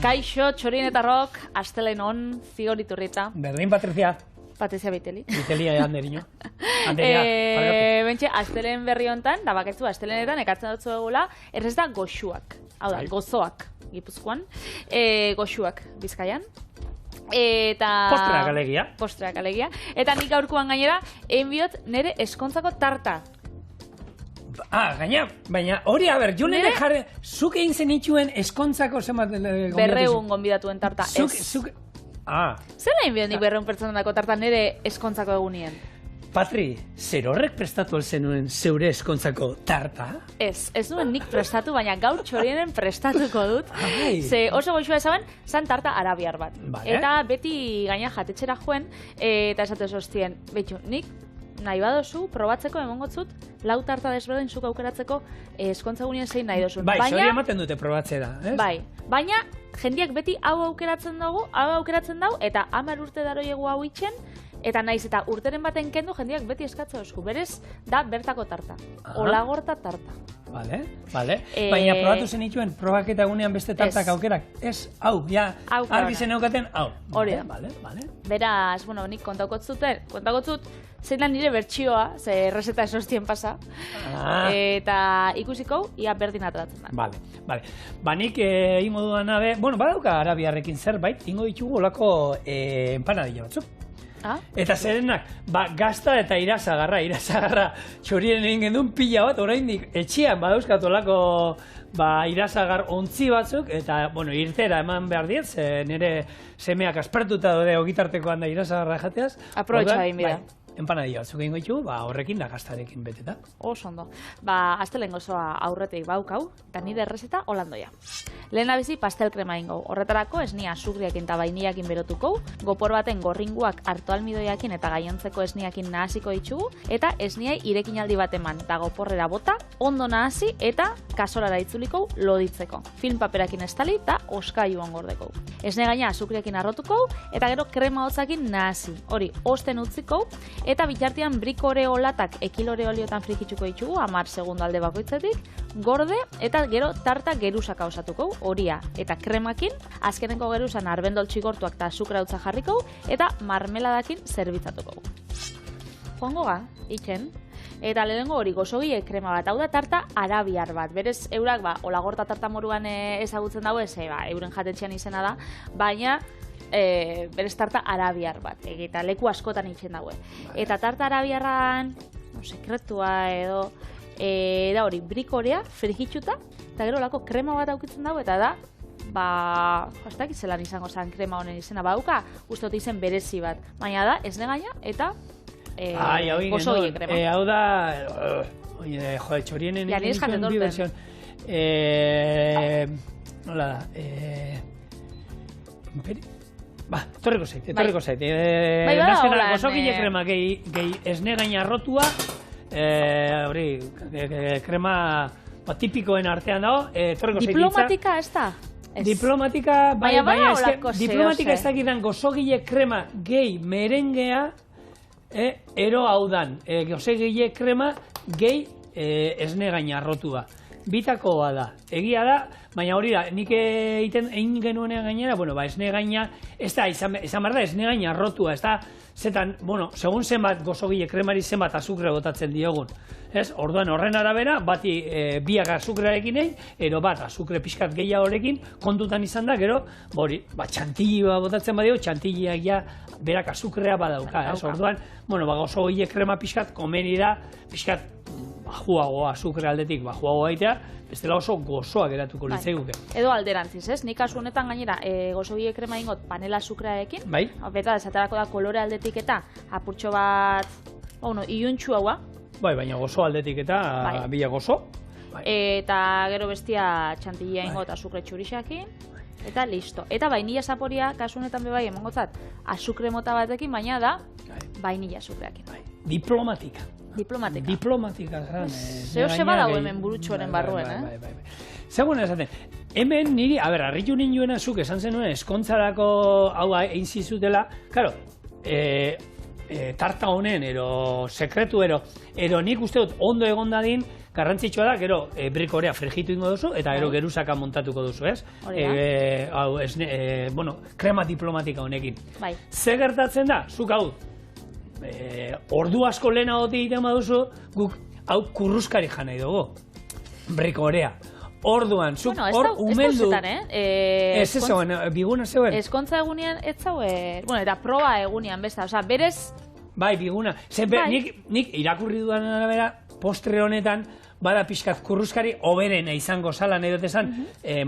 Kaixo, txorienetarrok, astelen on, Zigor Iturrieta. Berdin, Patricia. Patricia Biteli. Biteli Anderino. Bentxe, astelen berri hontan, da baketzu astelenetan, ekartzen dutzu egula, errez da goxuak. Hau da, gozoak, Gipuzkoan. Goxuak, Bizkaian. Eta... Postreak alegia. Eta nik gaurkoan gainera, egin bihot nire eskontzako tarta. Gaina, baina hori, Julen jarri, zuk egin zen itxuen eskontzako zenbat... Berreun gonbidatuen tarta, ez. Zela egin bihot nik berreun pertsonako tarta nire eskontzako egunien? Patri, zer horrek prestatu alzenuen zeure eskontzako tarta? Ez nuen nik prestatu, baina gaur txorienen prestatuko dut. Ze oso goxua ezaben, zan tarta arabiar bat. Eta beti gaina jatetxera joen, eta esatez hostien, betxo, nik nahi badozu, probatzeko emongotzut, lau tarta desberdin zuk aukeratzeko eskontza gunien zein nahi dozun. Bai, zori ematen dute probatzera, ez? Bai, baina jendiak beti hau aukeratzen dugu, eta 10 urte daroiegu hau itxen, eta naiz eta urteren baten kendu jendiak beti eskatze osku. Berez, da bertako tarta. Olagorta tarta. Vale. Baina probatu zen ituen, probaketa egunean beste tartak aukerak. Ez, hau, ja, argi zen eukaten, hau. Hori da. Vale. Beraz, nik kontakotzut zein da nire bertsioa, ze reseta esostien pasa, eta ikusiko, ia berdin atratzen da. Vale. Nik ingo dudan nabe, badauka arabiarrekin zerbait, ingo ditugu olako empanadilla batzuk. Eta zerenak, gazta eta irasagarra txorien egin gendun pila bat, oraindik etxean badauzkat olako irasagar ontzi batzuk, eta, irtera eman behar diet, nire semeak aspertuta dode ogitartekoan da irasagarra jateaz. Aprobetxa egin bida. Empanadilla batzuk egingo ditu, horrekin da gaztarekin beteta. Oso ondo. Astelen gozoa aurretik baukau, eta nire errezeta holandoia. Lehena bizi pastel krema ingo. Horretarako esnia azukriakin eta vainiakin berotuko, gopor baten gorringuak hartu almidoiakin eta gainontzeko esniakin nahasiko ditugu, eta esniai irekinaldi bat eman, eta goporrera bota, ondo nahasi eta kasorara itzuliko loditzeko. Film paperakin estali eta oskailuan gordeko. Esne gaina azukriakin arrotuko, eta gero krema hotzakin nahasi. Hori, osten utziko, eta bitartean brikore olatak ekilore oliotan frikitzuko ditugu, 10 segundo alde bakoitzetik, gorde eta gero tarta gerusaka osatuko, horia eta kremakin, azkeneko gerusan arbendol txigortuak eta azukra utza jarriko, eta marmeladakin zerbitzatuko. Joango ga, itxen, eta lehenengo hori gozogile krema bat, hau da tarta arabiar bat, berez eurak olagorta tarta moruan ezagutzen dago, euren jatetxean izena da, baina berez tarta arabiar bat, eta leku askotan itxen dagoen. Eta tarta arabiarran, sekretua edo, da hori, brikorea, frigitxuta, eta gero lako krema bat aukitzen dago, eta da, ez dakit zelan izango zen krema honen izena, badauka, uste dut izen berezi bat, baina da, esne gaina, eta gozogile krema. Hau da, txorienen egin bi version. Nola da, torriko zait. Gozogile krema gehi esne gaina arrotua, krema tipikoen artean dago, torriko zait. Diplomatika ez da? Diplomatika, baina diplomatika ez dakidan gozogile krema gehi merengea, ero hau dan, gozogile krema gehi esne gaina arrotua. Bitakoa da, egia da, baina hori da, nik egin genuenean gainera, esne gaina, ez da, izan behar da, esne gaina arrotua, ez da, zetan, segun zenbat gozogile kremari zenbat azukre botatzen diogun. Orduan horren arabera, bati biak azukrearekin egin, ero bat azukre pixkat gehiagorekin, kontutan izan da, gero, txantili botatzen badio, txantiliak ja berak azukrea badauka, orduan, gozogile krema pixkat komeni da, pixkat bajuagoa, azukre aldetik bajuagoa egitea, bestela oso gozoa geratuko litzaiguke. Edo alderantziz, ez? Nik kasu honetan gainera gozogile krema ingot panela azukrearekin, beta desaterako da kolore aldetik eta apurtxo bat, iluntxu haua. Baina gozo aldetik eta bila gozo. Eta gero bestia txantilla ingot azukre txurixakin, eta listo. Eta vainilla zaporia, kasu honetan bebai emongotzat, azukre mota batekin, baina da vainilla azukreakin. Diplomatika. Diplomatika. Zeo seba dago hemen burutxoren barruen, Zegoen esaten, hemen niri, harritu ninduena zuk esan zenuen eskontzarako hau egin zizutela, karo, tarta honen, sekretu, nik uste dut ondo egon dadin, garrantzitsua da, gero brikorea frijitu ingo duzu, eta gero geruzaka montatuko duzu, ez? Krema diplomatika honekin. Ze gertatzen da, zuk hau, ordu asko lehenagotik egiten baduzu, guk hau kurruskari janai dugu, brikorea. Orduan, zuk hor umeldu... Ez zegoen, biguna zegoen? Ezkontza egunean ez zauen, eta proba egunean besta, oza, berez... Bai, biguna. Nik irakurri dudan arabera, postre honetan, bada pixkat kurruskari oberena izango zala nahi dut esan,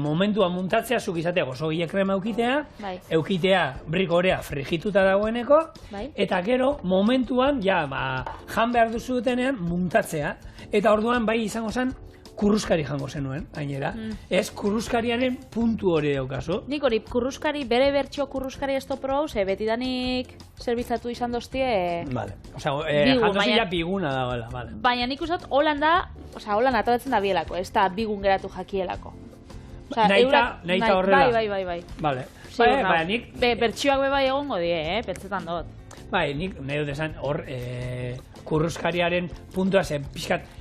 momentua muntatzea, zuk izatea gozogile krema eukitea brikorea frigituta dagoeneko, eta gero momentuan, jan behar duzu dutenean, muntatzea, eta orduan bai izango zen, kurruskari jango zenuen, gainera. Ez kurruskariaren puntu hori daukazu. Nik hori, bere bertxio kurruskari ez topro hau, betidanik zerbitzatu izan doztie... Vale. Jantozila biguna dagoela. Baina nik uste, holan atalatzen da bielako, ez da bigun geratu jakielako. Naita horrela. Bai. Vale. Baina nik... Bertxioak bebai egongo die, pentsetan dut. Bai, nik nahi dut esan hor kurruskariaren puntua zen pixkat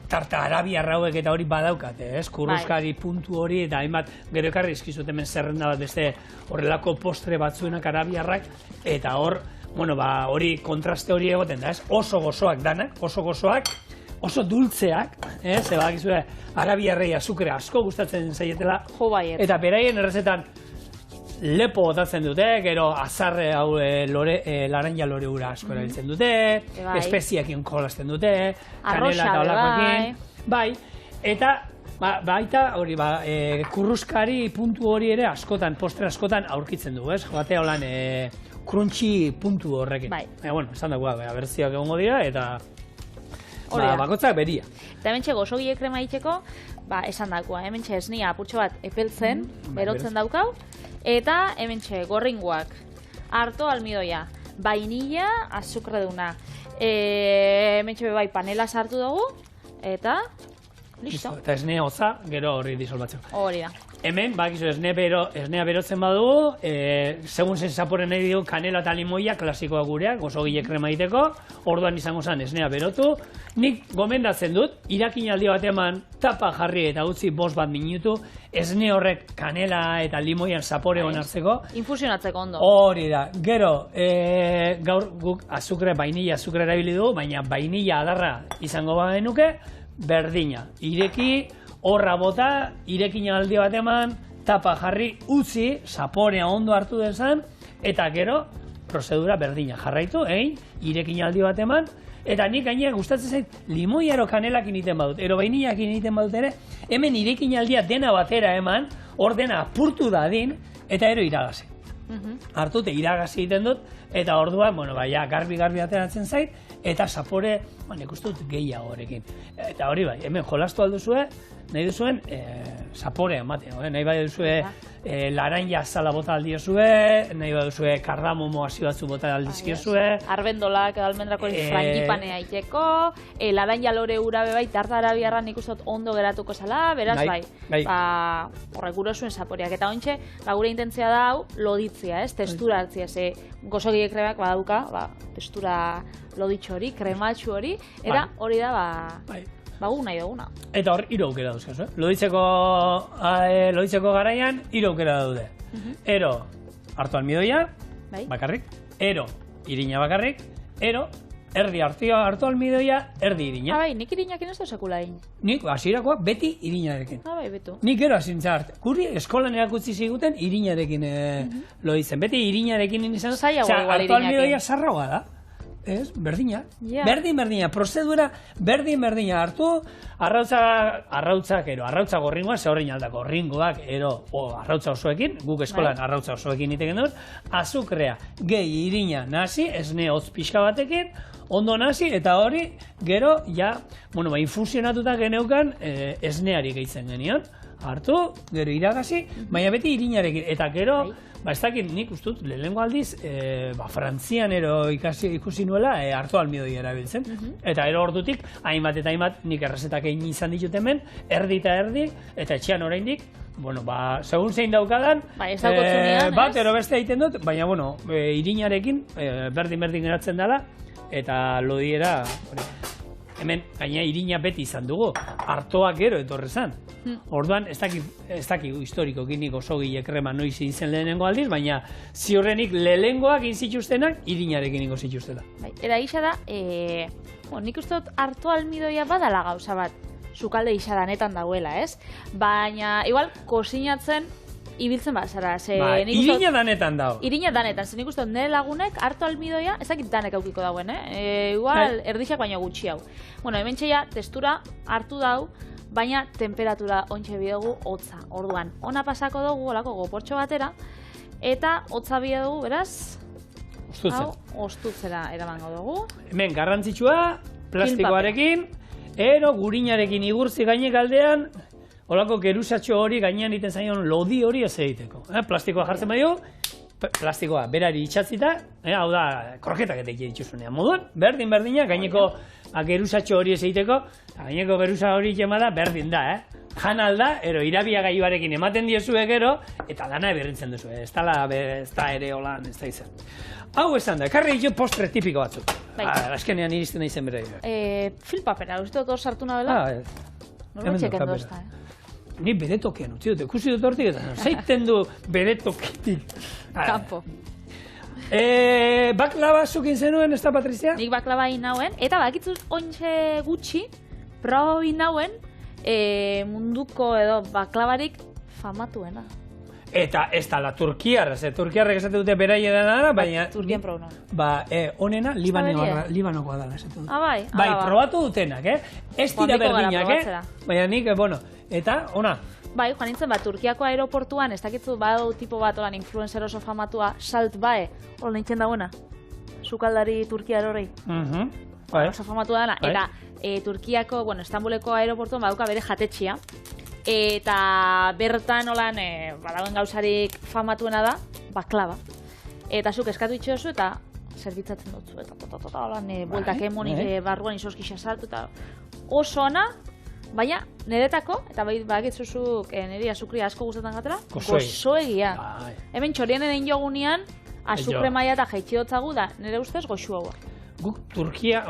tarta arabiarra hauek eta hori badaukat, kurruskari puntu hori eta hainbat gero ekarri eskizut hemen zerrenda bat beste horrelako postre batzuenak arabiarrak eta hor, hori kontraste hori egoten da, oso gozoak danak, oso dultzeak, zebakizue arabiarrei azukrea asko gustatzen zaietela eta beraien errezetan lepo botatzen dute, gero azarre hau laranja lore ura asko erabiltzen dute, espeziakin jolasten dute, kanela eta olakoekin. Bai, eta baita hori kurruskari puntu hori ere askotan, postre askotan aurkitzen du, joatea holan crunchy puntu horrekin. Esan dagoa, bertziak egongo dira eta bakotzak beria. Eta hementxe gozogile krema itxeko, esan dagoa, hementxe esnia apurtxo bat epeltzen, berotzen daukau, eta hementxe gorringoak, harto almidoia, vainilla, azukreduna, hementxe bai panela sartu dugu, eta listo. Eta esnea hotza, gero horri disolbatzen. Hori da. Hemen, esnea berotzen badugu, segun zen zaporen nahi dugu kanela eta limoia, klasikoa gureak, gozogile krema egiteko, orduan izango zen esnea berotu. Nik gomendatzen dut, irakinaldi bat eman, tapa jarri eta utzi 5 minutu, esne horrek kanela eta limoian zapore hon hartzeko. Infusionatzeko ondo. Hori da. Gero, gaur guk vainilla azukre erabili dugu, baina vainilla adarra izango bagenuke, berdina. Ireki, horra bota, irekin aldi bat eman, tapa jarri, utzi, zaporea ondo hartu dezan, eta gero, prozedura berdina jarraitu, irekin aldi bat eman, eta nik gainera gustatzen zait, limoiaro kanelakin egiten badut, vainillakin egiten badut ere, hemen irekin aldia dena batera eman, hor dena apurtu dadin, eta iragazi. Hartute iragazi egiten dut, eta orduan, garbi ateratzen zait, eta zapore, nik uste dut gehiago horrekin. Eta hori bai, hemen jolastu alduzue, nahi duzuen zapore ematen, nahi bai duzue laranja azala bota aldiozue, nahi bai duzue kardamomo hasi batzu bota aldizkiozue. Arbendolak, almendrako frangipanea iteko, laranja lore ura bebai, tarta arabiarra nik uste dut ondo geratuko zala, beraz bai, horrek gure zuen zaporeak. Eta hontxe, gure intentzia da hau, loditzea, testura hartzia, ze gozogile kremak badauka, testura loditxo hori, krematxu hori, eta hori da, gu nahi duguna. Eta hor, 3 aukera dauzkaz, loditzeko garaian, 3 aukera daude. Ero, hartu almidoia, bakarrik, ero, irina bakarrik, ero, erdi hartu almidoia, erdi irina. Nik irinakin ez da sekulain. Nik, hasirakoak, beti irinarekin. Betu. Nik ero hasintzart, guri eskolan erakutsi ziguten irinarekin loditzen. Beti irinarekin izan, hartu almidoia sarroa da. Ez, berdina. Berdina, prozedura berdina hartu, arrautza gorringoa, ze horrein aldako gorringoak, arrautza osoekin, guk eskolan arrautza osoekin iteken dut, azukrea, gehi irina nasi, esne hotz pixka batekin, ondo nasi, eta hori, gero, infusionatuta geneukan esneari gehitzen genion. hartu, gero iragazi, baina beti irinarekin. Eta gero, ez dakit nik ustut, lehenengo aldiz, Frantzian ikusi nuela hartu almidoi erabiltzen. Eta ero ordutik, hainbat eta hainbat, nik errezetak egin izan ditut hemen, erdi eta erdi, eta etxean oraindik, segun zein daukadan, bat ero beste egiten dut, baina, irinarekin, berdin geratzen dela, eta lodiera, hemen, gaina irina beti izan dugu, hartoak gero etorre zan. Orduan, ez dakik historikokin nik osogile krema noiz izen lehenengo aldiz, baina ziurrenik lehenengoak inzituztenak irinarekin ingo zituztela. Eta gisa da, nik uste dut harto almidoia badala gauza bat, sukalde gisa danetan dauela, ez? Baina, igual, kosinatzen ibiltzen bazara. Irina danetan dago. Irina danetan, nik uste dut nire lagunek harto almidoia, ez dakit danek aukiko dauen, igual, erdixak baina gutxi hau. Hemen txeia, testura hartu dau, baina temperatura ontxe bidegu hotza. Orduan, ona pasako dugu, olako goportxo batera, eta hotza bidegu, beraz, ostutzera eramango dugu. Hemen garrantzitsua, plastikoarekin, ero gurinarekin igurtzi gainek aldean, olako gerusatxo hori gainean iten zaion lodi hori ez egiteko. Plastikoa jartzen badio, plastikoa berari itxatzita, hau da, kroketak eta dituzunean moduan, berdina, gaineko gerusatxo hori ez egiteko, gaineko gerusa hori itxemada berdin da, jan alda, ero irabia gaiuarekin ematen diezue gero, eta dana berrintzen duzu, ez da ere holan, ez da izan. Hau esan da, karri ditu postre tipiko batzuk. Azkenean iristen da izen bere. Filpapera, uste dut hor sartu nabela? Norbetxek endo ez da, Ni bere tokean utzi dut, ikusi dut hortik eta zeiten du bere toketik. Kampo. Baklava zukin zenuen, ez da, Patrizia? Nik baklava inauen, eta bakitzuz ontxe gutxi, proba inauen, munduko edo baklavarik famatuena. Eta ez da la turkiarra, turkiarrek esate dute beraie dena, baina... Turkian proba onena libanokoa dela esate dute. Bai, probatu dutenak, ez dira berdinak, baina nik, eta, ona? Bai, joan nintzen bat, Turkiako aeroportuan, ez dakitzu badu tipo bat olan influencer oso famatua, Salt Bae, hor nintzen dagoena, sukaldari Turkiar horrei. Oso famatua dela, eta Turkiako, Estambuleko aeroportuan baduka bere jatetxia, eta bertan olan, badauen gauzarik famatuena da, baklava. Eta zuk eskatu itxozu eta zerbitzatzen dutzu, eta holan, bueltak emonik barruan izoskisa saltu, eta oso ona, baina niretako, eta bakitzuzuk niri azukria asko gustatzen gatela, gozoegia. Hemen txorienen egin jogunean, azukre maia eta jaitxidotzagu da, nire ustez goxu hau. Guk Turkia,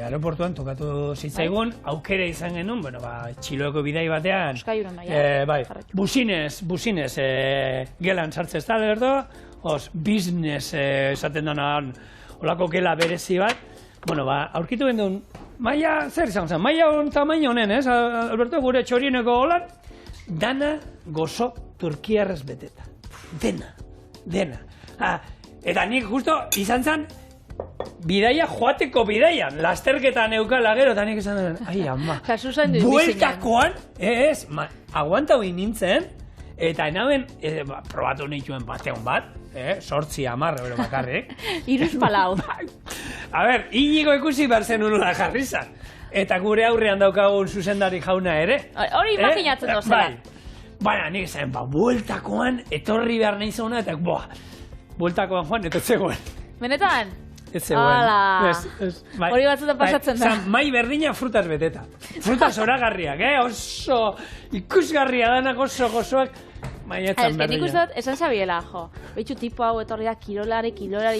aeroportuan tokatu zitzaigun, aukera izan genuen, Txiloeko bidai batean, businez, gelan sartze ez da, lerdo, business esaten denan, olako gela berezi bat, aurkitu genuen, maia, zer izan zen, maia tamaino honen, ez, Alberto, gure txorieneko holan, dana gozo turkiarrez beteta. Dena. Eta nik justo izan zen, bidaia joateko bidaian, lasterketan eukala gero, eta nik izan den, ai, ama, bueltakoan, aguanta hori nintzen, eta enaben, probatu nituen batean bat, 8, 10 bakarrik. Iruz palau. A ber, Inigo ikusi behar zen unula jarri zan. Eta gure aurrean daukagun zuzendari jauna ere. Hori imaginatzen dozela. Baina, nik zen, bueltakoan, etorri behar nahi zauna, eta bueltakoan joan, eta zegoen. Benetan? Ez zegoen. Hori batzutan pasatzen da. Mai berdina frutaz beteta. Frutaz zoragarriak, oso ikusgarria danak oso gozoak. Nik uste dut, esan zabiela, Betxu tipo hau etorri da, kilolari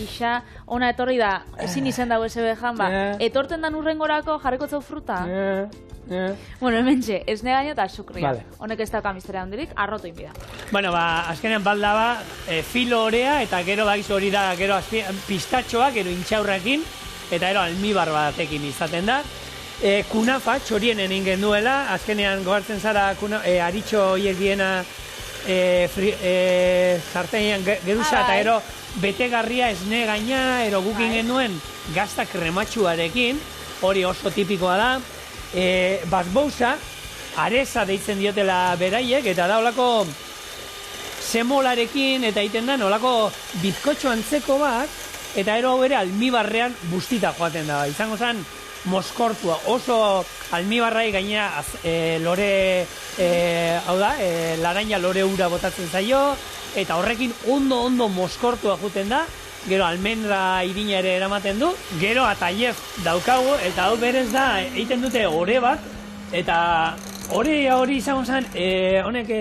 isa, ona etorri da, ezin izen dago eze behan, etorten dan urrengorako jarriko zau fruta. Hemen txe, ez negaino eta azukria. Honek ez dauka misteria handirik, arrotu inbida. Azkenean baldaba, filo orea, eta gero bakizu hori da, gero pistatxoa, gero intxaurrakin, eta gero almibar batekin izaten da. Kunafa, txorienen ingen duela, azkenean gogartzen zara aritxo hiek diena sartenean geruza eta ero betegarria esne gaina, ero gukin genuen gazta krematxuarekin, hori oso tipikoa da. Bazbouza, areza deitzen diotela beraiek, eta da olako semolarekin, eta egiten da, olako bizkotxo antzeko bat, eta ero hau ere almibarrean bustita joaten da. Izango zen moskortua, oso almibarrai gainera lore, hau da, laranja lore ura botatzen zaio, eta horrekin ondo moskortua juten da, gero almendra irina ere eramaten du, gero ataiez daukagu, eta hau berez da, egiten dute ore bat, eta hori izango zen, honek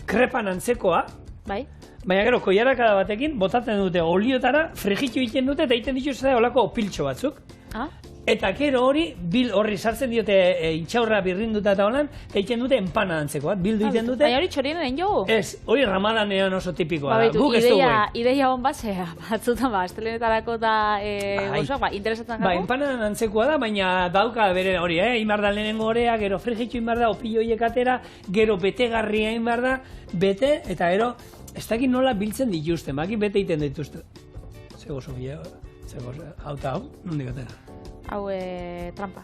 krepan antzekoa, bai. Baina gero, koiarakada batekin, botatzen dute oliotara, frijitu egiten dute, eta egiten dituzte olako piltxo batzuk. Eta gero hori, horri sartzen diote intxaurra birrinduta eta holan, eta egiten dute empana antzekoa, bildu egiten dute. Baina hori txorienen jo? Ez, hori ramadanean oso tipikoa da. Guk ez dugu. Ideia hon bat, batzutan estelenetarako da gozoak, interesatzen gago? Empanan antzekoa da, baina dauka bere hori, inbar da lehenengo orea, gero frijitu inbar da, opilloiek atera, gero betegarria inbar da, bete, eta gero, ez dakit nola biltzen dituzten, baki bete egiten dituzten. Zego zubia, hau eta hau, nondik atera? Hau, trampa.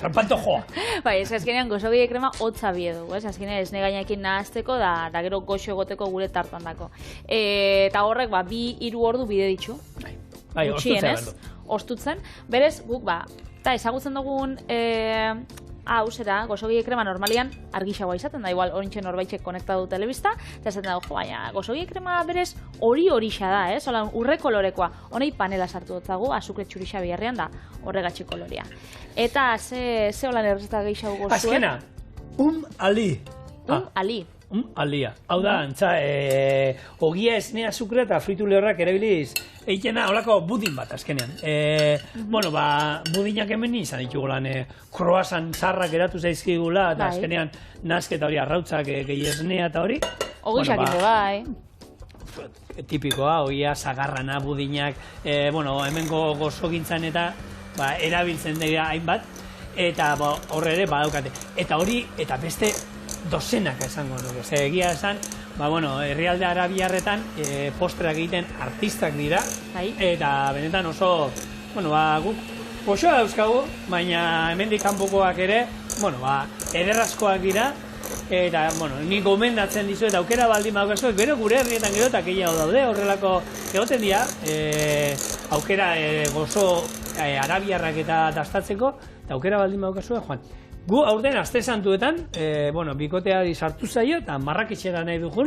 Trampanto joa. Bai, ez azkenean gozogie krema hotza bie dugu, ez azkenean esne gainekin nahazteko da gero goxo egoteko gure tartan dako. Eta horrek, 2-3 ordu bide ditzu. Bai, ostutzen. Berez, guk, eta ezagutzen dugun hau zera, gozogie krema normalian argixagoa izaten da, igual orintxe norbaitxek konektatu telebista, eta esaten dago, baina gozogie krema berez hori-horixa da, holan urre kolorekoa, honei panela sartu dutzagu, azukre txurixa biharrean da, horregatxe kolorea. Eta ze holan errezeta gehiago gozue? Azkena, ali. Ali. Alia. Hau da, antza, ogia esnea azukre eta fritu lehorrak erabiliz eitena holako budin bat azkenean. Bueno, budinak hemen izan ditugu lan, kroasan zarrak eratu zaizkigula, eta azkenean nazketa hori arrautzak gehi esnea eta hori. Ogixak ite bai. Tipikoa, ogia, zagarrana, budinak, hemengo gozogintzan eta erabiltzen dira hainbat, eta horre ere badaukate. Eta hori, eta beste dozenaka esango dugu. Egia esan, herrialde arabiarretan postreak egiten artistak dira, eta benetan oso, guk goxoa dauzkagu, baina hemendik kanpokoak ere, ederrazkoak dira, eta, nik gomendatzen dizu, eta aukera baldin badaukazu, gero gure herrietan gero eta gehiago daude, horrelako egoten dira, aukera gozo arabiarrak eta dastatzeko, eta aukera baldin badaukazu, joan. Gu aurten aste santuetan, bikoteari sartu zaio eta Marraketxera nahi dugun.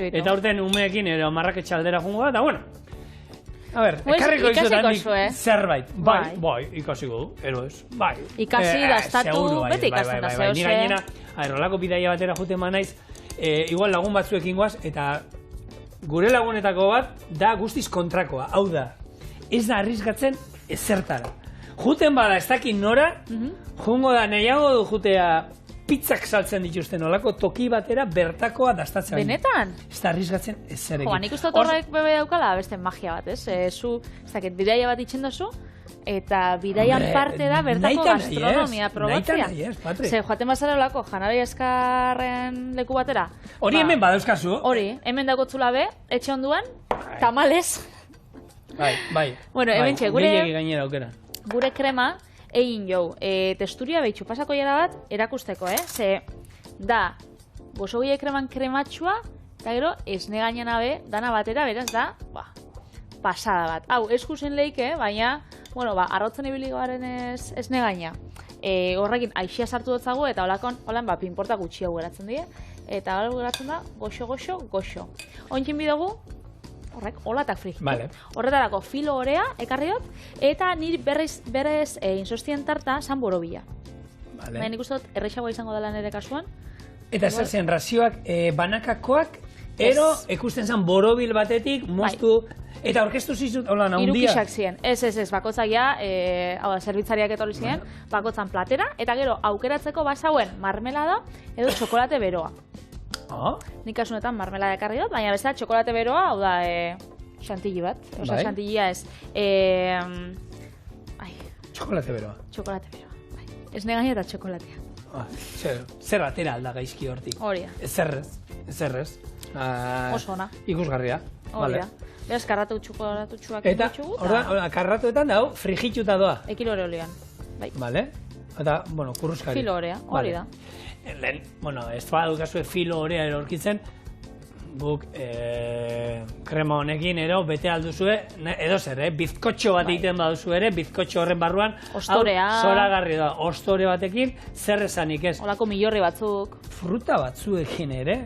Eta aurten umeekin Marraketxe aldera jungo da, eta ekarriko izotan zerbait. Bai, ikasiko du, eroez. Ikasi, dastatu, beti ikasten da zehose. Nire gainera, rolako bidaia batera juten naiz, igual lagun batzuekin goaz, eta gure lagunetako bat da guztiz kontrakoa. Hau da, ez da arrizgatzen ezertara. Juten bada ez dakit nora, jungo da nahiago du jutea pizzak saltzen dituzten olako toki batera bertakoa dastatzen. Benetan? Ez da arrizgatzen ezerekin. Nik uste horrek bebe daukala beste magia bat, ez? Zu, ez dakit, bidaia bat itxen dozu, eta bidaian parte da bertako gastronomia probatzia. Naita nahi ez, Patri. Ze, joaten bazara olako, Janari Eskarren leku batera. Hori hemen badauzkazu. Hori, hemen dagotzula be, etxe onduan, tamales. Bai. Bueno, hemen txe, gure krema, egin jau, testuria behitxu pasako jara bat, erakusteko, ze da, gozogie kreman krematxua, eta gero, esne gainena be, dana batera, beraz da, pasada bat. Hau, eskusen leike, baina, arrotzen ibili garen esne gaina. Horrekin, aixia sartu dutzagu, eta holan, pinporta gutxi hau geratzen die, eta hau geratzen da, goxo. Ointzen bidugu, horrek, olatak frijitu. Horretarako filo orea, ekarri dut, eta niri berez insostien tarta san borobila. Baina nik uste dut, erreixagoa izango dela nire kasuan. Eta zer zen, razioak banakakoak, ero, ikusten zen borobil batetik, moztu, eta orkestu zizut, hola, naundia. Irukixak ziren, ez, bakotzak ja, zerbitzariak etorri ziren, bakotzan platera, eta gero, aukeratzeko basauen marmelada edo txokolate beroa. Nik kasunetan marmelada ekarri dut, baina bezala txokolate beroa, hau da, xantilli bat. Osa, xantillia ez. Txokolate beroa. Ez negaia eta txokolatea. Zer atera alda gaizki hortik. Hori da. Zerrez. Oso ona. Ikusgarria. Hori da. Beraz, karratu txuak eta, karratuetan da, frigituta doa. Ekilore olean. Vale. Eta, kurruskari. Filo orea, hori da. Ez badukazue filo orea erorkitzen, guk krema honekin ero bete alduzue, edo zer, bizkotxo bat egiten baduzu ere, bizkotxo horren barruan, zoragarri da, ostore batekin, zer esanik ez. Olako milorri batzuk. Fruta batzuekin ere,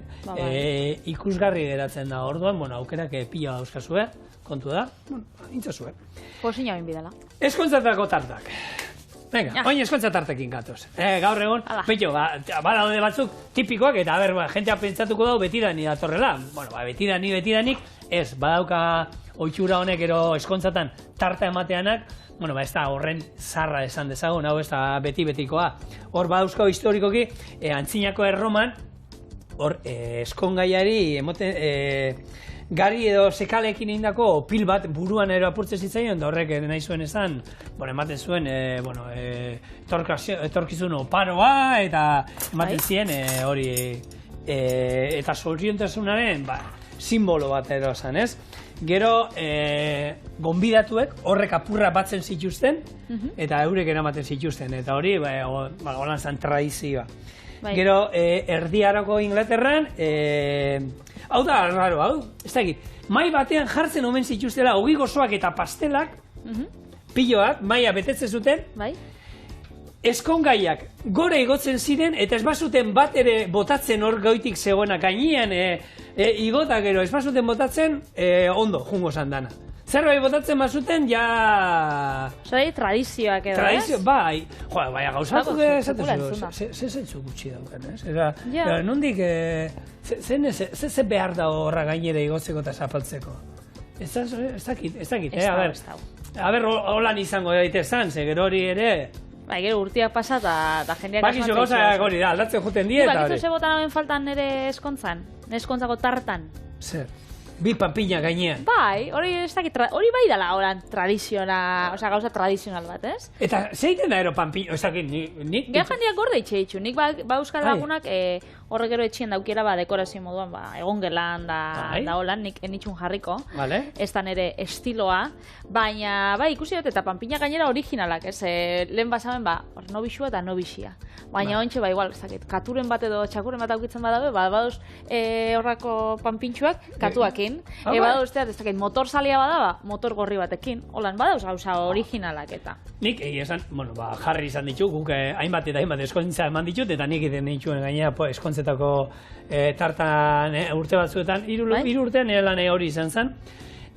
ikusgarri geratzen da, orduan, aukerak pila dauzkazue, kontu da, intzazue. Pozina bin bidala. Eskontzatako tartak. Venga, oin eskontza tartekin gatoz. Gaur egon, petxo, badaude batzuk tipikoak, eta jentea pentsatuko dago betidani datorrela. Bueno, betidanik, ez, badauka oitxura honek ero eskontzatan tarta emateanak, bueno, ez da horren zarra esan dezagun, hau ez da beti-betikoa. Hor badauzko historikoki, antzinako Erroman, hor eskongaiari emoten, gari edo sekalekin indako pil bat buruan ero apurtze zitzaion, da horrek nahi zuen esan, ematen zuen, etorkizun oparoa, eta ematen ziren hori, eta zoriontasunaren simbolo bat ero esan, ez? Gero, gonbidatuek horrek apurra batzen zituzten, eta eurek eramaten zituzten, eta hori, holan zan tradizioa. Gero, erdiaroko Inglaterran, hau da, raro, hau, ez dakit, mai batean jartzen omen zituztela ogi gozoak eta pastelak, piloak, maia betetzen zuten, eskongaiak gore igotzen ziren, eta ez bazuten bat ere botatzen hor goitik zegoena, gainean igota gero, ez bazuten botatzen, ondo, jungo zandana. Zerbait botatzen bazuten, ja... Zai, tradizioak edo, ez? Bai, baina gauzatu esaten zu, ze zentzu gutxi dauken, ez? Nondik, ze behar da horra gainera igotzeko eta zapaltzeko? Ez dakit, a ber, holan izango daitezan, ze gero hori ere... Ba, gero urtiak pasa eta jendeak asmatzen. Bakizu gauzak hori da, aldatzen juten die eta hori. Bakizu ze botan hauen faltan nire eskontzan, nire eskontzako tartan. Zer? Bi panpina gainean. Bai, hori bai dala horan tradiziona, oza, gauza tradizional bat, ez? Eta zeiten da ero panpina, ez dakit, nik... Gero jendeak gorde itxe ditxu, nik ba euskal lagunak horre gero etxien daukiera dekorazio moduan, egon gelan da holan, nik enitxun jarriko, ez da nire estiloa, baina, ikusi dut eta panpina gainera originalak, ez? Lehen basamen, hor nobixua eta nobixia. Baina ontxe, igual, ez dakit, katuren bat edo txakuren bat aukitzen badabe, badauz horrako panpintxuak katuakin. Badauz, ez dakit, motor salia badaba, motor gorri batekin. Holan, badauz gauza originalak eta. Nik, esan, jarri izan ditu, guk hainbat eta hainbat eskontza eman ditut, eta nik iten dituen gainera eskontzetako tartan urte batzuetan, hiru urtean nire lan hori izan zen,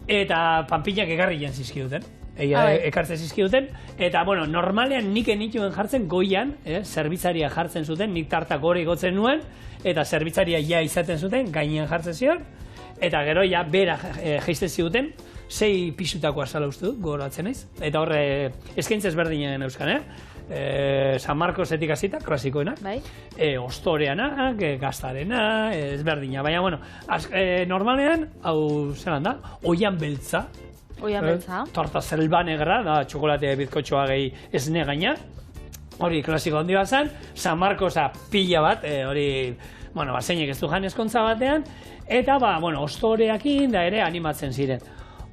eta panpinak ekarri jan zizkiduten. Ekartzen zizkiduten, eta, normalean nik enituen jartzen goian, zerbitzaria jartzen zuten, nik tartak gore igotzen nuen, eta zerbitzaria ja izaten zuten, gainean jartzen zion, eta gero ja bera jeizten ziguten, 6 pisutako azala uste dut, gogoratzen naiz, eta horre eskaintza ezberdinen euskan, San Marcosetik hasita, klasikoenak, ostoreanak, gaztarena, ezberdina, baina, normalean, hau zelan da, oian beltza, torta zelba negra, da txokolate bizkotxoa gehi esne gaina, hori klasiko handi bat zen, San Marcosa pila bat, hori, zeinek ez du jan eskontza batean, eta, ostoreakin da ere animatzen ziren.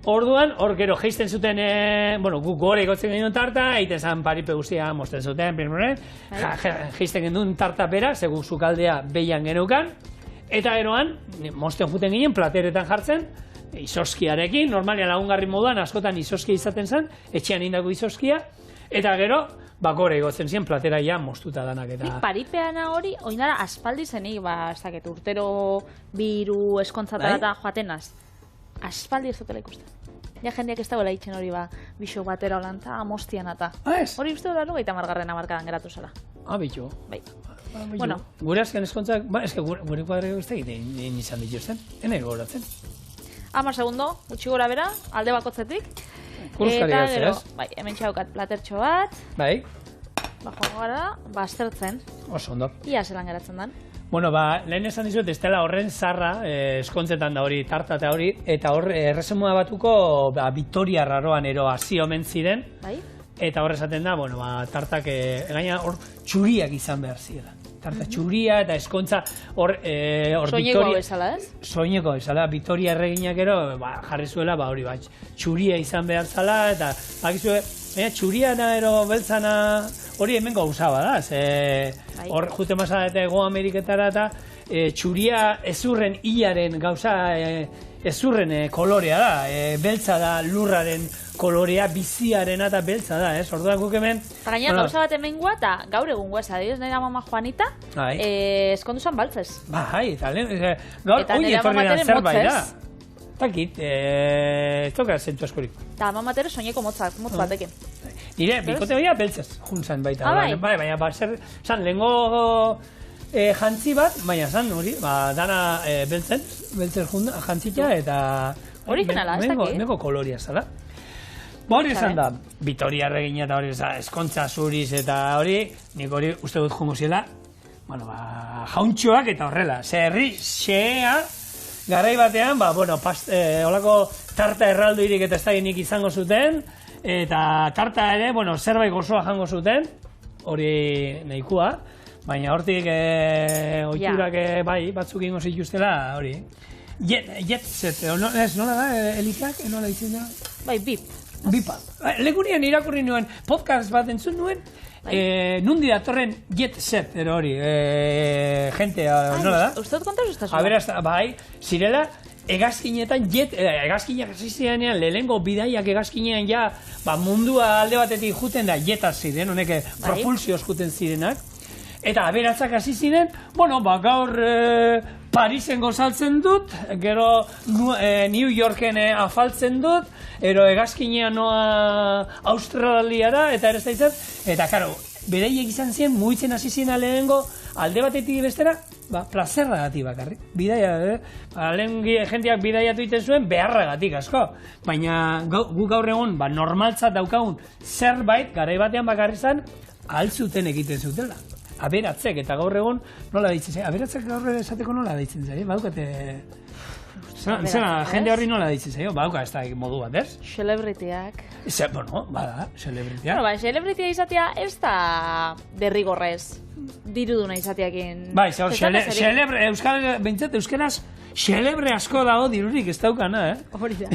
Orduan, hor gero jeizten zuten, guk gore igotzen genuen tarta, egiten zan paripe guztia mosten zuten, jeizten genuen tarta bera, zegu zukaldea behian genukan, eta eroan, mosten juten ginen, plateretan jartzen, izoskiarekin, normalian lagungarri moduan, askotan izoskia izaten zen, etxean indako izoskia, eta gero, gore igotzen ziren, platera ja mostuta danak eta... Nik paripeana hori, oinara aspaldi zenik, ez dakit, urtero biru eskontzatara eta joatenaz. Aspaldi ez dutela ikusten. Ja jendeak ez dagoela itxen hori bixo batera holan eta amostian eta. Hori uste dut gaita margarren amarkadan geratu zela. Bitxo. Bai. Gure azken eskontzak, gure kuadrego ez da egiten izan dituzten, ene gogoratzen. 10 segundo, gutxi gora bera, alde bakotzetik. Kurskari eta gero, hemen txaukat platertxo bat. Bai. Joan gara, aztertzen. Oso ondo. Ia zelan geratzen den. Lehen esan dizut, ez dela horren zarra, eskontzetan da hori, tarta eta hori, eta hor, erresumua batuko, Victoria raroan ero hasi omen ziren, eta hor esaten da, tartak, gaina hor, txuriak izan behar ziren. Tarta txuria eta eskontza hor Soineko bezala, ez? Soineko bezala, Victoria erreginak ero jarri zuela, hori txuria izan behar zala, eta txuria da ero beltzana hori hemen gauza bada, hor jute mazadete Ego Ameriketara txuria ezurren hilaren gauza, ezurren kolorea da, beltza da lurraren kolorea, biziarena eta beltza da, ez? Orduan guk hemen... Eta gainera, gauza bat hemen gua, eta gaur egun gua, adibidez, nire mama Juanita, eskondu zan baltzez. Bai, eta gaur hori etorri da zerbait da. Takit, ez toka zentu askorik. Eta mama tere soñeko motz batekin. Nire, bikote horia beltzez, juntzan baita. Baina, zer, zan, lehengo jantzi bat, baina zan, hori, dana beltzen jantzita, eta... Originala, ez dakit? Meko koloria zala. Hori esan da, Vitoria regina eta hori eskontza zuriz eta hori, nik hori uste dut jongo ziela, jauntxoak eta horrela. Zerri, xea, garai batean, holako tarta erraldoirik eta ez da nik izango zuten, eta tarta ere, zerbait gozoa jango zuten, hori nahikoa, baina hortik oiturak batzuk ingo zituztela, hori. Jet set, nola da, eliteak, nola ditzen da? Bai, bip. Bipa. Legurian irakurri nuen, podcast bat entzun nuen, nundi datorren jet set, hori, jentea, nola da? Uste dut kontaz ustazu? Bai, zirela, egazkinetan, egazkinak zizenean, lehengo bidaiak egazkinean ja, mundua alde batetik juten da jetaz ziren, honek propulsioz juten zirenak, eta aberatzak hasi ziren, gaur Parisen gozaltzen dut, gero New Yorken afaltzen dut, ero egazkinean noa Australiara, eta ere zaitzen, eta karo, bereiek izan ziren, mugitzen hasi ziren lehenengo, alde batetik bestera, plazerragatik bakarrik. Bidaia, lehen jendeak bidaiatu egiten zuen, beharragatik asko. Baina gu gaur egun, normaltzat daukagun zerbait, garai batean bakarri zan, altzuten egiten zutela. Aberatzek, eta gaur egon, nola deitzen zaio? Aberatzek gaur esateko nola deitzen zaio? Badukate... Jende horri nola deitzen zaio? Baduka ez da modu bat, ez? Celebrityak. Bada, celebrityak. Celebrity izatea ez da derrigorrez. Diruduna izateakin... Bai, euskaraz, celebre asko dago dirurik ez daukana, Hori da,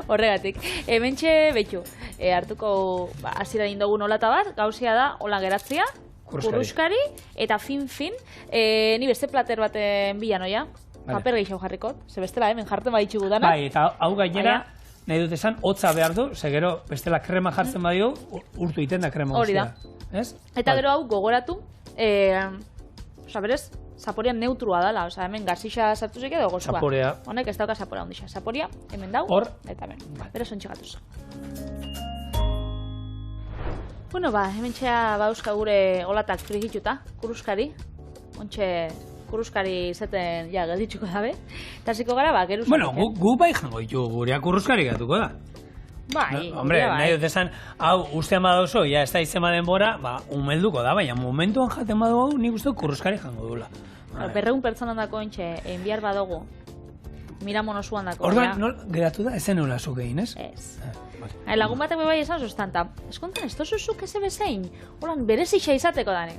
horregatik. Hementxe, betxu, hartuko hasiera indogun olata bat, gauzia da, hola geratzea, Kuruskari, eta fin, ni beste plater baten bila noia, paper gehiago jarrikot, ze bestela hemen jartzen baditxugu dana. Bai, eta hau gainera, nahi dut esan, hotza behar du, ze gero bestela krema jartzen badio, urtu iten da krema guztia. Hori da. Eta gero hau gogoratu, berez, zaporean neutrua dala, hemen garzixa sartuzik edo gozua. Zaporea. Honek ez dauka zaporea ondixa. Zaporea, hemen dau, eta hemen. Berez ontsi hemen txea bauzka gure olatak frigituta, kuruskari. Ontxe kuruskari izaten gelditzuko dabe. Eta ziko gara, geruzko. Gu bai jango ditu gureak kuruskari gatuko da. Bai, hombre, nahi dut esan, hau ustean badauzo, ez da izema denbora, umelduko da, baina momentuan jaten badugu, nik uste kuruskari jango dula. Berreun pertsonan dako entxe, enbiar badugu. Miramono zuan dako. Orduan, geratu da, ezen nola zuk egin, ez? Ez. Lagun batek bai esan zuztanta, eskontan, ez tozuzuk eze bezein, holan berezixa izateko dane.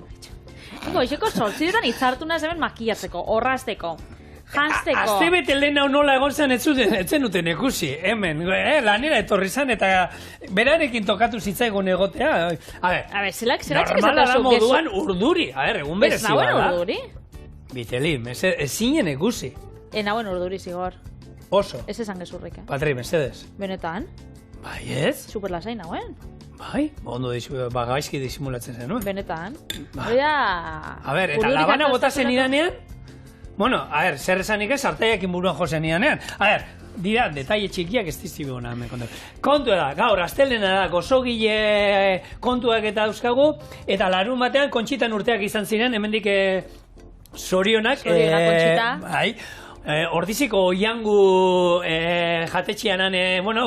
Eko sortziduran itzartu naz hemen makiatzeko, horrazteko, jantzeko. Azte bete lehen hau nola egon zen etzen duten ikusi, hemen, lanera etorri zen eta berarekin tokatu zitzaigun egotea. A ber, zelak normala da moduan urduri, egun berezi bada. Ez nauen urduri? Bitelin, ez zinen ikusi. Nauen urduri zigor. Oso. Ez esan gezurrik, Patri, mesedez. Benetan? Bai, ez? Superlasai nauen. Bai, ondo gaizki disimulatzen zenuen. Benetan. A ber, eta labana bota zenidanean, zer esanik ez, hartaiakin buruan jo zenidanean. A ber, dira, detaile txikiak ez diztibu gona hemen kontatu. Kontua da, gaur, astelena da, gozogile kontuak eta euskagu, eta larun batean kontxitan urteak izan ziren, hemendik zorionak. Zorionak kontxita. Bai. Ordiziko oiangu jatetxeanan,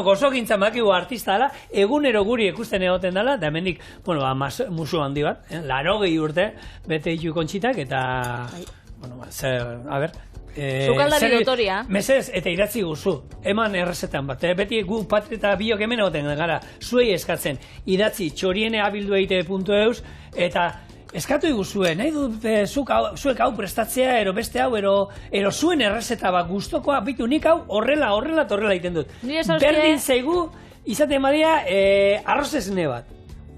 gozogintza makigu artista dela, egunero guri ikusten egoten dela, eta hemendik, musu handi bat, 80 urte, bete ditu kontxitak, eta, Zukaldari dotoria. Mesez, eta idatzi guzu, eman errezetan bat, beti gu Patri eta biok hemen egoten gara, zuei eskatzen, idatzi txorieneabildueite.eus, eta eskatu iguzue, nahi dut zuek hau prestatzea, ero beste hau, ero zuen errezeta bat guztokoa, bitu nik hau horrela egiten dut. Berdin zaigu, izaten badia, arroz esne bat.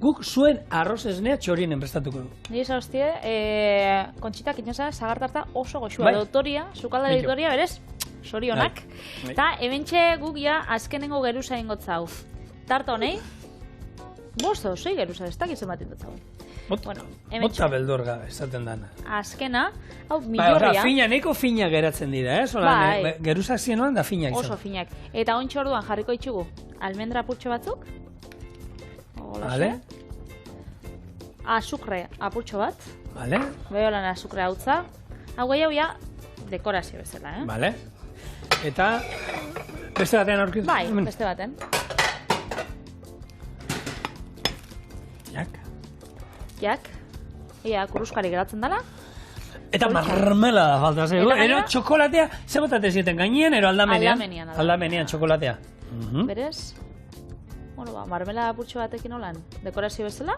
guk zuen arroz esnea txorien enprestatuko du. Ni esan hostie, Kontxita Kinoza sagartarta oso goxua. Doktoria, sukalda doktoria, berez, sorionak. Eta hementxe guk ja azkenengo geruza ingotzau. Tarta honei, 5 o 6 geruza, ez dakitzen bat ingotzau. Bota beldorga, esaten dana. Azkena, hau millorria. Fina, neko fina geratzen dira, geruzak zienoan da finak izan. Oso finak. Eta ontsa orduan jarriko itxugu, almendra apurtxo batzuk. Vale. Azukre apurtxo bat. Vale. Beholan azukre hautza. Hau gehiago ja, dekorazio bezala, Vale. Eta, beste batean aurkitu? Bai, beste baten. Jak, ia kuruskari geratzen dela. Eta marmelada falta zego. Ero txokolatea, ze botate zieten gainean, ero aldamenean? Aldamenean txokolatea. Berez, marmelada apurtxo batekin holan, dekorazio bezala?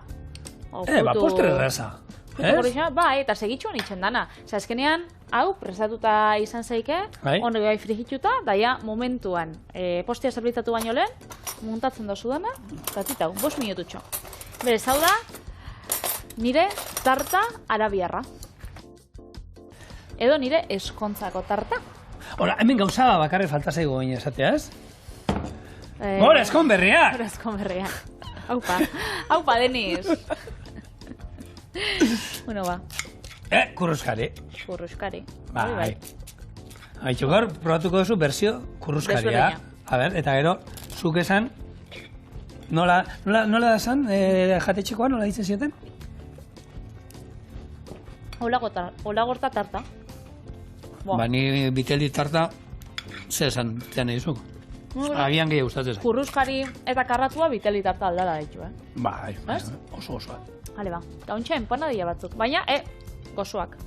Postre erraza. Bai, eta segitxuan itxen dana. Azkenean, hau, presatuta izan zaike, honek bai frigituta, daia momentuan, postia zerbitzatu baino lehen, muntatzen dozu dana, eta titau, 5 minututxo. Berez, hau da, nire tarta arabiarra. Edo nire eskontzako tarta. Hola, hemen gauzaba bakarri falta zaigu gaine esatea, ez? Hora, eskonberriak! Hora, eskonberriak. Haupa, Deniz. Bueno, ba. Kurruskari. Kurruskari. Bai. Haitxo gaur, probatuko duzu berzio kurruskaria. A ber, eta gero, zuk esan, nola da esan, jatetxekoa, nola ditzen zioten? Olagorta tarta. Ba, ni biteli tarta, ze esan, zean nahi zuk. Agian gehiago gustatzen zain. Kurruskari eta karratua biteli tarta aldala ditu, Bai, oso. Hale ba, gauntxa empanadilla batzuk, baina, gozoak.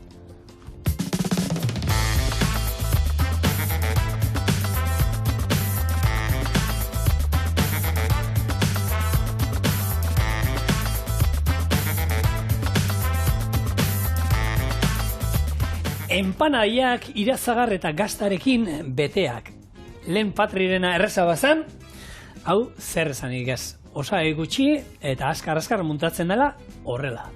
Empanadiak irazagar eta gaztarekin beteak. Lehen Patrirena erreza bazan, hau zer esanik ez. Osa gutxi eta askar muntatzen dela horrela.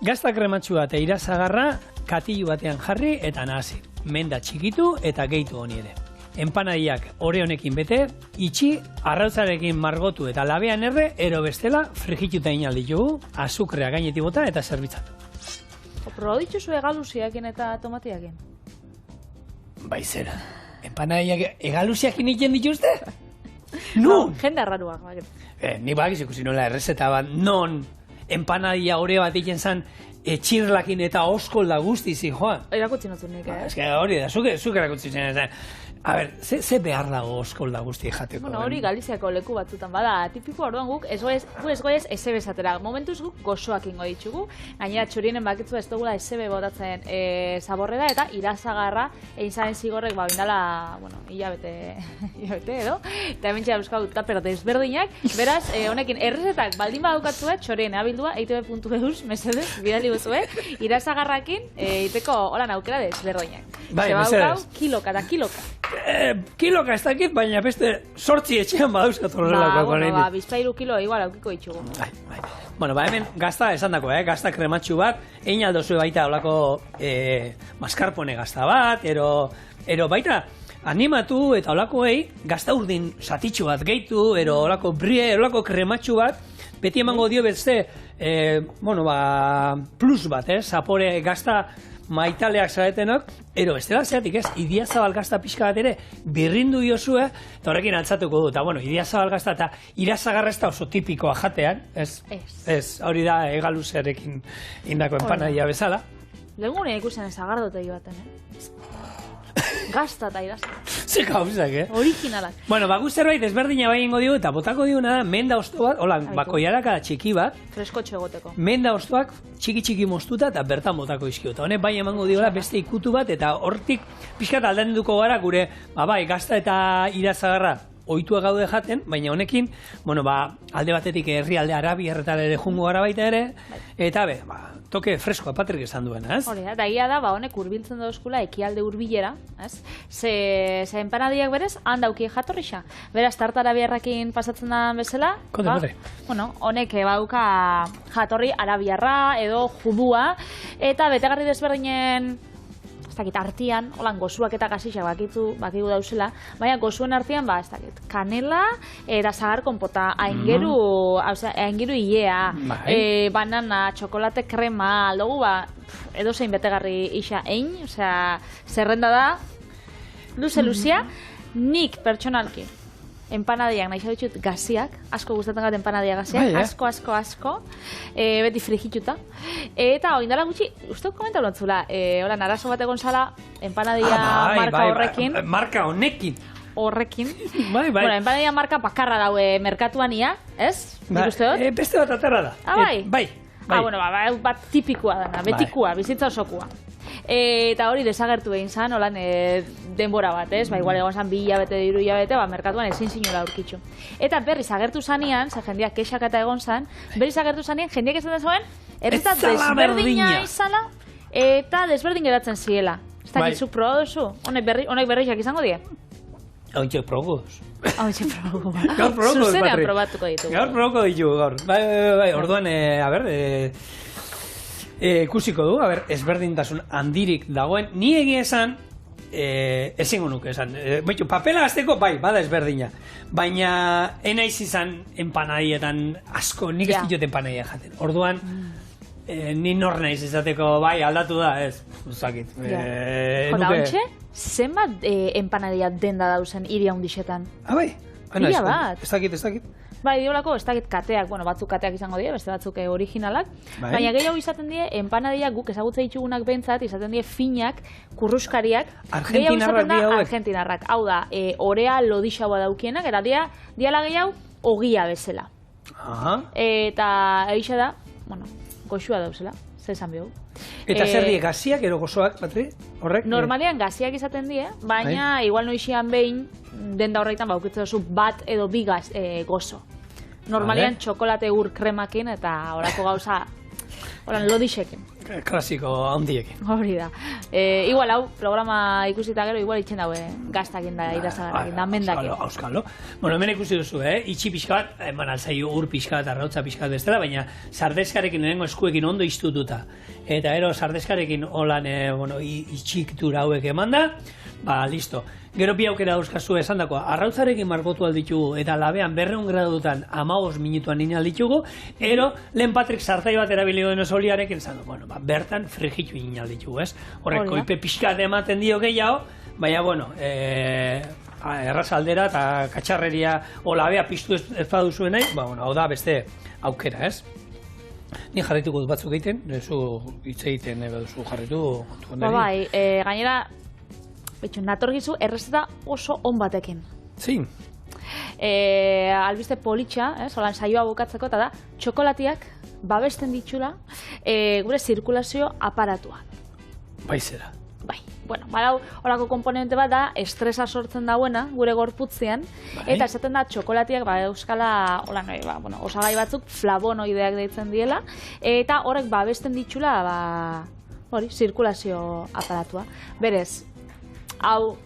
Gazta krematxua eta irazagarra katilu batean jarri eta nahasi. Menda txikitu eta gehitu honi ere. Empanadiak ore honekin bete, itxi, arrautzarekin margotu eta labean erre, ero bestela frigituta inalditugu, azukrea gainetik bota eta zerbitzatu. Proba dituzu egaluziakin eta tomatiakin? Bai zera, empanadiak egaluziakin egiten dituzte? Non? Jende arraruak. Ni bakiz ikusi nola errezeta bat, non empanadia ore bat egiten zan txirlakin eta oskolda guzti zi, joan. Erakutsi notzun nik, Ez que hori da, zuk erakutsi zen. A ber, ze behar dago oskolda guzti jateko? Bueno, hori Galiziako leku batzutan bada. Tipiko orduan guk ez goez eze bezatera. Momentuz guk gozoak ingo ditugu. Gainera txorienen bakitzu ez dugula ezebe botatzen zaborrera eta irazagarra egin zaren zigorrek bindala, hilabete edo. Eta hemen txera euskal taper desberdinak. Beraz, honekin errezetak baldin badukatzu txorien abildua eitb.eus, mesedez, bidali guzue, irazagarrakin iteko holan aukera desberdinak. Bai, mesedez. Kiloka eta kiloka. Kiloka ez dakit, baina beste 8 etxean badauzkat horrelakoak. Bizpairu kilo igual aukiko ditugu. Bueno, hemen gazta esan dako, gazta krematxu bat, egin aldozue baita olako mascarpone gazta bat, ero baita animatu eta olakoei gazta urdin satitxu bat gehitu, ero olako brie, olako krematxu bat, beti emango dio beste, plus bat, zapore gazta maitaleak zaretenok, ero bestela zeatik ez, Idiazabal gazta pixka bat ere birrindu diozue, eta horrekin altzatuko du, eta Idiazabal gazta eta irazagarra ez da oso tipikoa jatean, ez, hori da egaluzerekin indako empanadia bezala. Lehengune ikusen ezagardotegi baten, Gazta eta irazagarra. Ze gauzak, Originalak. Bueno, zerbait ezberdina bai ingo digu, eta botako diguna da, menda osto bat, bakoiaraka txiki bat, freskotxo egoteko. Menda ostoak txiki moztuta eta bertan botako izkio. Eta honek bai emango diola beste ikutu bat, eta hortik pixkat aldenduko gara gure, gazta eta irazagarra ohitua gaude jaten, baina honekin, alde batetik herrialde arabiarretara ere jungo gara baita ere, eta toke freskoa Patrik esan duena, ez? Hori da, egia da, honek urbiltzen dozkula ekialde urbilera, ez? Ze enpanadiak berez, handauki jatorrixa. Beraz, tartara biarrakin pasatzen da bezala, honek bauka jatorri arabiarra edo judua, eta betegarri desberdinen artian, holan gozuak eta gasixak bakigu dauzela, baina gozuen artian, kanela eta zagar konpota, aingeru ilea, banana, txokolate krema, aldogu, edo zein betegarri isa ein, zerrenda da, luze-luzia, nik pertsonalki, empanadiak nahi ditut gaziak, asko gustatzen gat empanadia gaziak, asko, beti frigituta. Eta oindala gutxi, uste komentau lontzula, arazo bat egon zala, empanadia marka horrekin. Marka honekin. Horrekin. Empanadia marka bakarra daue merkatuan ia, ez? Nik uste dut? Beste bat aterra da. Bai. Bat tipikoa dana, betikua, bizitza osokua. Eta hori desagertu egin zan, holan denbora bat, ez? Igual egon zan 2 hilabete, 3 hilabete, merkatuan ezin zinula aurkitxu. Eta berriz agertu zanean, jendeak kexak eta egon zan, berriz agertu zanean, jendeak ez da zuen, erretzat desberdina izala, eta desberdin geratzen ziela. Ez da gizuk proba duzu? Honek berrizak izango die? Hauntxe probo duzu. Gaur zuzenean probatuko ditugu. Gaur probatuko ditugu, gaur. Bai, orduan, ikusiko du, ezberdintasun handirik dagoen, ni egia esan, ezingo nuke esan. Papela azteko, bada ezberdina. Baina, enaiz izan empanadietan asko, nik ez ditut empanadia jaten. Orduan, ni nor naiz izateko, aldatu da, ez, zakit. Jota, ontxe, zenbat empanadia denda dauzen hiri handixetan? Bai? Hila bat? Ez dakit. Bai, diolako, ez dakit kateak, batzuk kateak izango die, beste batzuk originalak, baina gehiago izaten die, empanadiak guk ezagutza ditugunak behintzat, izaten die finak, kurruskariak, gehiago izaten da argentinarrak. Hau da, orea lodixaua daukienak, eta diala gehiago, ogia bezala. Eta eixa da, goxua dauzela, ze esan behau. Eta zer die, gaziak ero gozoak, Patri? Normalean gaziak izaten die, baina igual noixian behin, denda horreitan baukitzen duzu bat edo 2 gozo. Normalean txokolate ur kremakin eta horako gauza lodixekin. Klasiko handiekin. Hori da. Igual hau, programa ikusita gero, igual itxen daue gaztakin da, irazagarrakin da, mendakin. Auskalo. Hemen ikusi duzu, itxi pixka bat, altzai ur pixka bat, arrautza pixka bat bestela, baina sardeskarekin lehenengo eskuekin ondo iztututa. Eta sardeskarekin holan itxiktura hauek eman da, listo. Gero bi aukera dauzkazu esan dako, arrautzarekin margotu alditugu eta labean 200 gradutan 15 minutuan nina alditugu, lehen Patrik sartai bat erabiliko deno soliarekin esan du, bertan frigitu nina alditugu, ez? Horrek, koipe pixka ematen dio gehiago, baina, errazaldera eta katxarreria o labea piztu ez baduzuen nahi, hau da beste aukera, ez? Ni jarrituko dut batzuk egiten, zu hitz egiten duzu jarritu. Bai, gainera, natorgizu errezeta oso on batekin. Zin. Albiste politxa, solan saioa bukatzeko, eta da, txokolatiak babesten ditxula gure zirkulazio aparatua. Bai zera. Bai. Badau, horako komponente bat da, estresa sortzen dauena gure gorputzean, eta esaten da txokolatiak euskala osagai batzuk flavonoideak deitzen diela, eta horrek babesten ditxula zirkulazio aparatua. Berez, hau,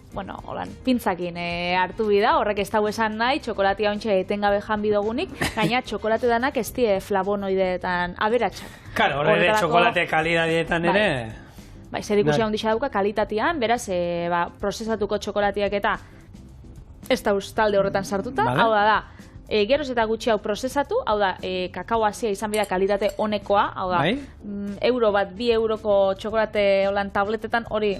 pintzakin hartu bida, horrek ez dago esan nahi, txokolatia ontsa etengabe jan bidogunik, gaina txokolate danak ez die flavonoideetan aberatsak. Karo, horre txokolate kalidadietan ere... Bai, zer ikusi handixa dauka kalitatean, beraz, prozesatuko txokolatiak eta ez da talde horretan sartuta, hau da, geroz eta gutxi hau prozesatu, hau da, kakao hasia izan bida kalitate honekoa, hau da, euro bat, 2 euroko txokolate holan tabletetan hori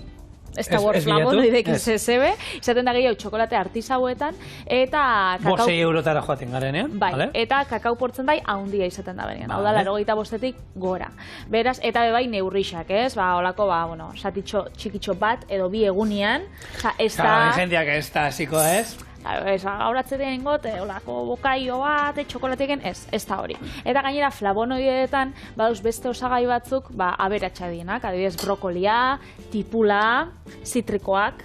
ez da hor flavonoidek izazebe, izaten da gehiago txokolate artisauetan, eta kakao... 6 eurotara joaten garenean, bai, eta kakao portzen dai haundia izaten da berean, hau da, 85etik gora. Beraz, eta bebai neurrixak, ez? Olako, satitxo txikitxo bat, edo 2 egunian, ez da... Jendeak ez da, hasiko, ez? Gauratzen ingot, olako bokaio bat, txokolateken, ez da hori. Eta gainera flavonoideetan, baduz beste osagai batzuk, aberatsa dienak, adibidez brokolia, tipula, zitrikoak,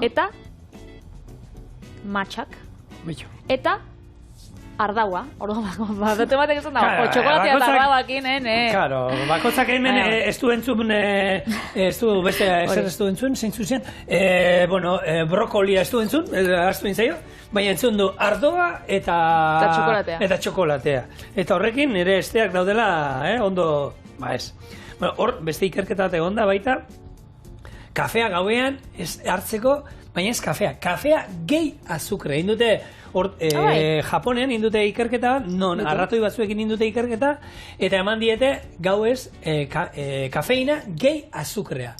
eta matxak. Eta ardaua, bate batek esan dago, txokolatea eta ardauakin, Claro, bakotzak hemen ez du entzun, ez du entzun, zeintzu zian, brokolia ez du entzun, astu entzaio, baina entzun du ardoa eta txokolatea. Eta horrekin nire esteak daudela, ondo, ez. Hor, beste ikerketa bat egon da baita, kafea gauean hartzeko, baina ez kafea gehi azukre. Indute, Japonean indute ikerketa, arratoi batzuekin indute ikerketa, eta eman diete gauez kafeina gehi azukrea.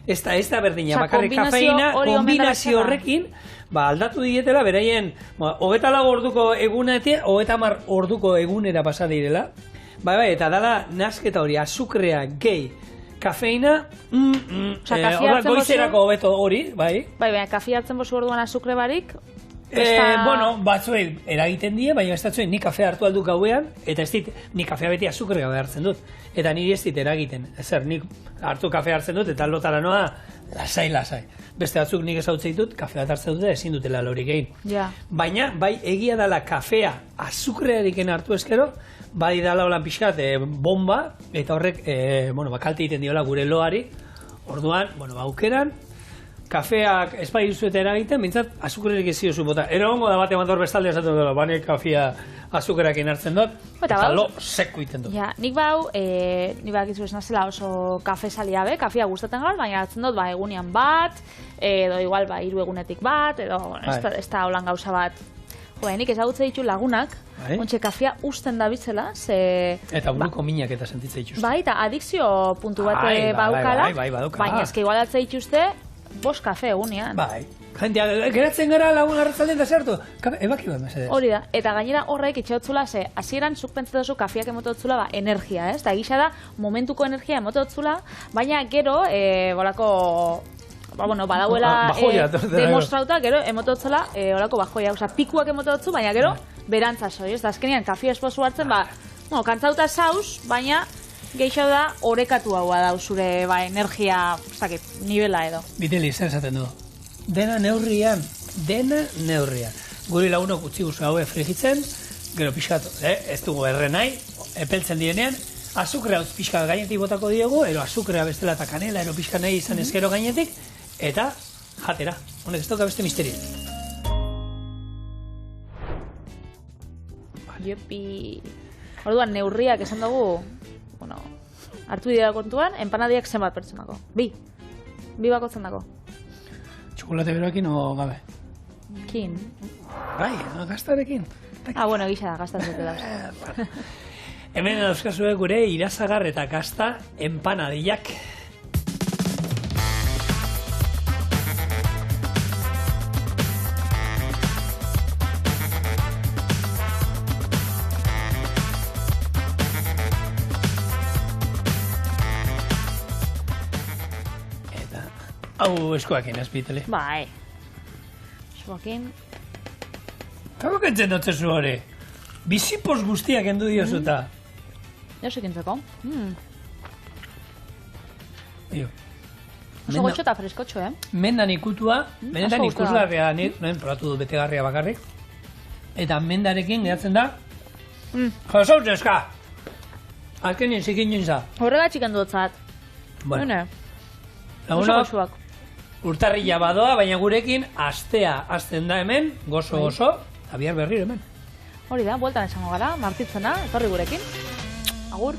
Ez da berdina, bakarrik kafeina, kombinazio horrekin, aldatu dietela, beraien, 24 orduko egunetik, 30 orduko egunera pasa direla, eta dala nasketa hori, azukrea gehi, kafeina, goizerako hobeto hori, bai. Baina, kafea hartzen bozu orduan azukre barik? Batzuei eragiten die, baina ez datzuen, ni kafea hartu alduk gauean, eta ez dit, ni kafea beti azukre gabe hartzen dut. Eta niri ez dit eragiten. Ezer, nik hartu kafea hartzen dut, eta lotara noa, lasai. Beste batzuk nik ezautzen ditut, kafea hartzen dute, ezin dutela lorik egin. Baina, bai, egia dela kafea azukreariken hartu eskero, bai dala holan pixkat bomba, eta horrek, kalte egiten diola gure loari, orduan, aukeran, kafeak espai duzueta eragiten, bintzat, azukrerik ez ziozu bota. Erongo da bate mandor bestalde esaten dela, bane kafea azukerakin hartzen dut, eta lo seko iten dut. Nik nik bakizu ez nazela oso kafe saliabe, kafea gustatzen gaur, baina hartzen dut, egunean bat, edo igual, 3 egunetik bat, edo ez da holan gauza bat. Nik ezagutze ditu lagunak, ontxe kafea usten da bitzela, eta buruko minak eta sentitzen dituzte. Bai, eta adikzio puntu bat baukala, baina ezke igual hartze dituzte, 5 kafe egunean. Bai. Jentia, geratzen gara lagun arratzaldean da zertu. Ebaki bat, mesedez. Hori da. Eta gainera horrek itxeotzula, hasieran zuk pentsatzen kafeak emototzula, energia, ez? Eta gisa da, momentuko energia emototzula, baina gero, badauela demostrauta, gero emototzula, olako bajoia, pikuak emototzu, baina gero, berantzaso, ez? Azkenean, kafea espozu hartzen, kantzauta zauz, baina geixo da, orekatu haua da, zure energia, nivela edo. Biteli, zer esaten du? Dena neurrian. Guri lagunok utzi guzu haue frigitzen, gero pixkatu, ez dugu erre nahi, epeltzen direnean, azukrea pixka gainetik botako diegu, ero azukrea bestela eta kanela, ero pixka nahi izan ezkero gainetik, eta jatera. Honek ez dauka beste misteri. Jopi. Orduan, neurriak esan dugu, hartu dira kontuan, empanadiak zenbat pertsonako. 2 bakotzen dako. Txokolate beroekin o gabe? Kin. Bai, gaztarekin. Gisa da, gaztarekin dauz. Hemen dauzkazue gure irazagar eta gazta empanadiak. Hau eskoakin, ez biteli? Bai. Eskoakin. Kako kentzen dutze zu hori? Bizipos guztiak endu diozuta. Josek entzeko. Dio. Oso goxo eta freskotxo, Mendan ikutua, benetan ikusgarria da nire, probatu dut betegarria bakarrik. Eta mendarekin geratzen da, jasautzen eska! Azkenien zikin jinza. Horregatxik endu dutzat. Bueno. Oso goxoak. Urtarrila badoa, baina gurekin astea azten da hemen, gozo, eta bihar berriro hemen. Hori da, bueltan esango gara, martitzena, etorri gurekin. Agur.